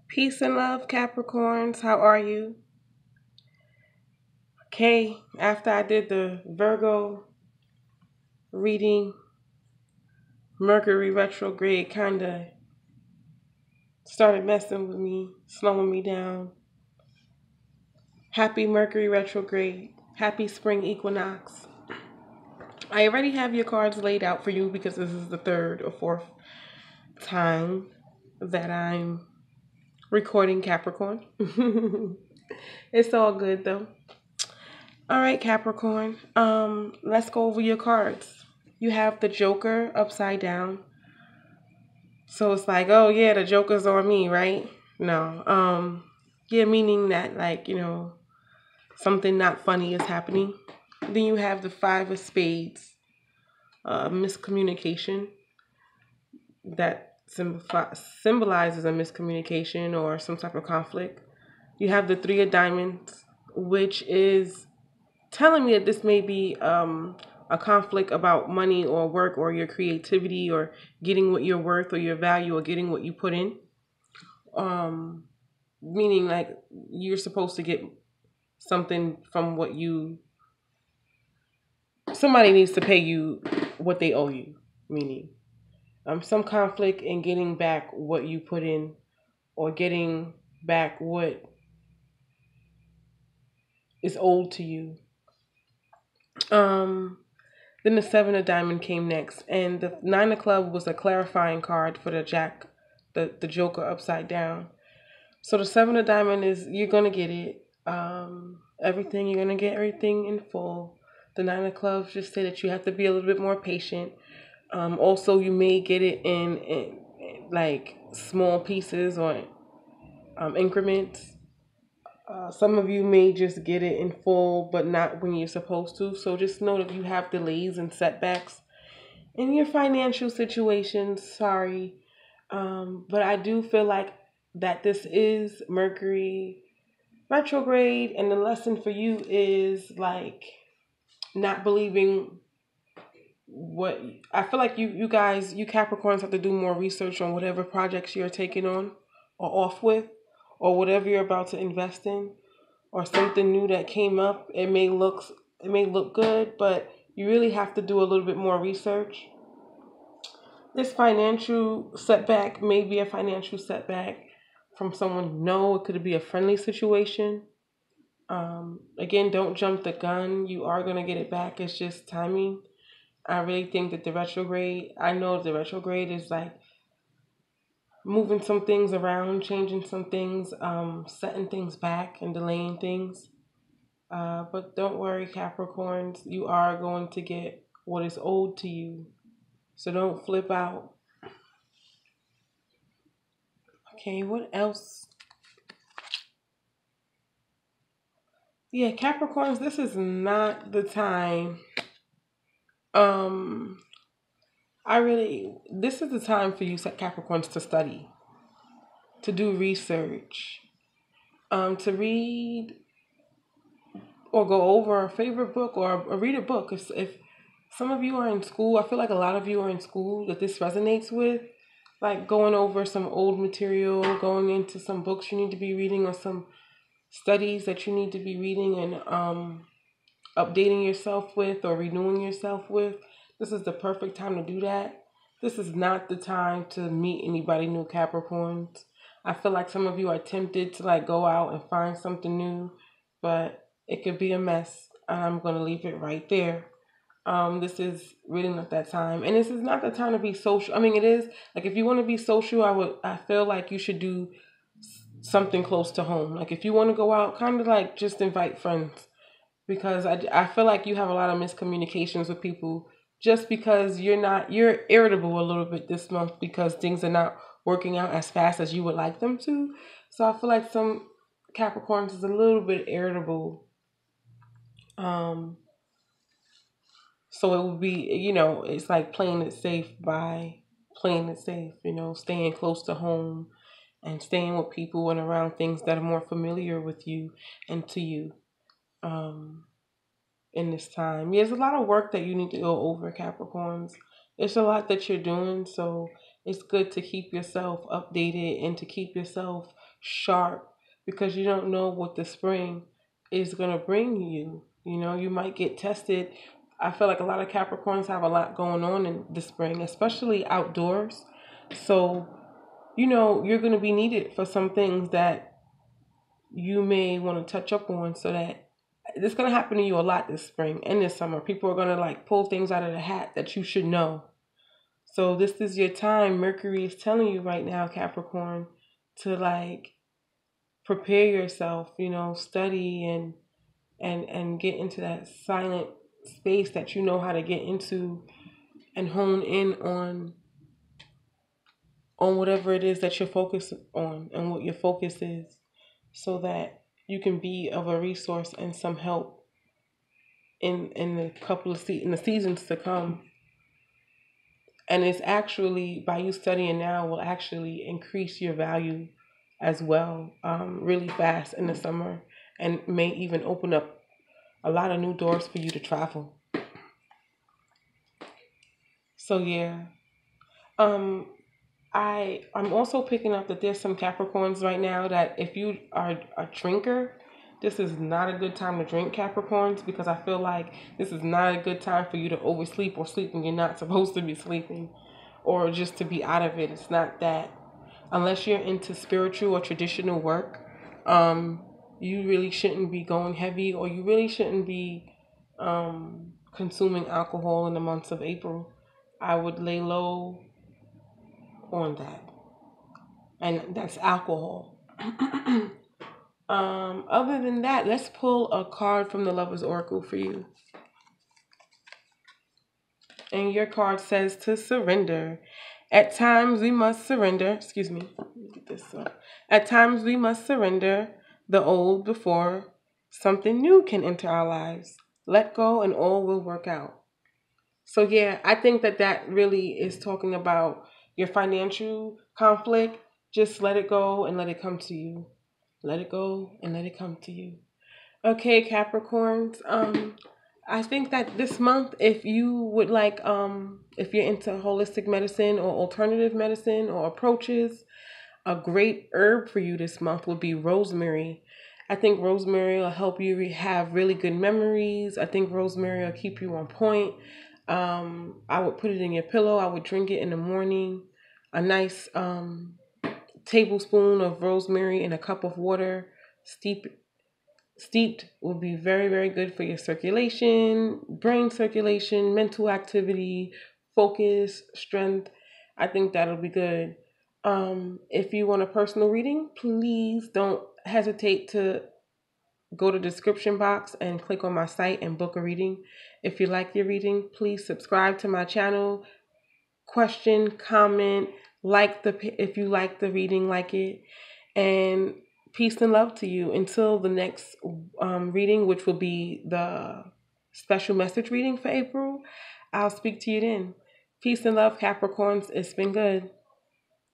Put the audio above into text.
Peace and love, Capricorns. How are you? Okay, after I did the Virgo reading, Mercury retrograde kind of started messing with me, slowing me down. Happy Mercury retrograde. Happy spring equinox. I already have your cards laid out for you because this is the third or fourth time that I'm recording Capricorn. It's all good though. All right, Capricorn. Let's go over your cards. You have the Joker upside down. So it's like, oh yeah, the Joker's on me, right? No. Yeah, meaning that like, something not funny is happening. Then you have the Five of Spades, miscommunication that symbolizes a miscommunication or some type of conflict. You have the Three of Diamonds, which is telling me that this may be a conflict about money or work or your creativity or getting what you're worth or your value or getting what you put in. Um, Meaning like you're supposed to get something from what you, somebody needs to pay you what they owe you. Meaning some conflict in getting back what you put in or getting back what is owed to you. Um, Then the Seven of Diamond came next, and the Nine of Club was a clarifying card for the Jack, the Joker upside down. So the Seven of Diamond is you're gonna get it. Everything you're gonna get everything in full. The Nine of Clubs just say that you have to be a little bit more patient. Also, you may get it in like small pieces or increments. Some of you may just get it in full, but not when you're supposed to. So just know that you have delays and setbacks in your financial situation. Sorry, but I do feel like that this is Mercury retrograde, and the lesson for you is like not believing what I feel like you guys, you Capricorns, have to do more research on whatever projects you're taking on or off with, or whatever you're about to invest in, or something new that came up. It may look good, but you really have to do a little bit more research. This financial setback may be a financial setback from someone you know. It could be a friendly situation. Again, don't jump the gun. You are going to get it back. It's just timing. I really think that the retrograde, I know the retrograde is like moving some things around, changing some things, setting things back and delaying things. But don't worry, Capricorns, you are going to get what is owed to you. So don't flip out. Okay, what else? Yeah, Capricorns, this is not the time. Um, this is the time for you, Capricorns, to study, to do research, to read or go over a favorite book or read a book. If some of you are in school, I feel like a lot of you are in school that this resonates with, like going over some old material, going into some books you need to be reading or some studies that you need to be reading and updating yourself with or renewing yourself with. This is the perfect time to do that. This is not the time to meet anybody new, Capricorns. I feel like some of you are tempted to like go out and find something new, but it could be a mess. I'm going to leave it right there. This is really not that time, and this is not the time to be social. I mean, it is like if you want to be social, I feel like you should do something close to home. Like if you want to go out, kind of like just invite friends, because I feel like you have a lot of miscommunications with people just because you're irritable a little bit this month because things are not working out as fast as you would like them to. So I feel like some Capricorns is a little bit irritable. Um, so it would be, it's like playing it safe by playing it safe, staying close to home and staying with people and around things that are more familiar with you and to you. Um, in this time. Yeah, there's a lot of work that you need to go over, Capricorns. It's a lot that you're doing, so it's good to keep yourself updated and to keep yourself sharp, because you don't know what the spring is going to bring you. You know, you might get tested. I feel like a lot of Capricorns have a lot going on in the spring, especially outdoors. So, you know, you're going to be needed for some things that you may want to touch up on, so that it's going to happen to you a lot this spring and this summer. People are going to like pull things out of the hat that you should know. So this is your time. Mercury is telling you right now, Capricorn, to like prepare yourself, you know, study and get into that silent space that you know how to get into, and hone in on whatever it is that you're focused on and what your focus is, so that you can be of a resource and some help in the in the seasons to come. And it's actually, by you studying now, will actually increase your value as well, really fast in the summer, and may even open up a lot of new doors for you to travel. So yeah, um, I'm also picking up that there's some Capricorns right now that if you are a drinker, this is not a good time to drink, Capricorns, because I feel like this is not a good time for you to oversleep or sleep when you're not supposed to be sleeping, or just to be out of it. It's not that. Unless you're into spiritual or traditional work, um, you really shouldn't be going heavy, or you really shouldn't be consuming alcohol in the months of April. I would lay low on that, and that's alcohol. Other than that, let's pull a card from the Lover's Oracle for you. And your card says to surrender. At times we must surrender. Excuse me. Let me get this up. At times we must surrender the old before something new can enter our lives. Let go and all will work out. So yeah, I think that that really is talking about your financial conflict. Just let it go and let it come to you. Let it go and let it come to you. Okay, Capricorns. I think that this month, if you would like, if you're into holistic medicine or alternative medicine or approaches, a great herb for you this month would be rosemary. I think rosemary will help you have really good memories. I think rosemary will keep you on point. I would put it in your pillow. I would drink it in the morning. A nice tablespoon of rosemary in a cup of water. Steeped will be very, very good for your circulation, brain circulation, mental activity, focus, strength. I think that'll be good. If you want a personal reading, please don't hesitate to go to the description box and click on my site and book a reading. If you like your reading, please subscribe to my channel, question, comment, if you like the reading, like it, and peace and love to you until the next reading, which will be the special message reading for April. I'll speak to you then. Peace and love, Capricorns. It's been good.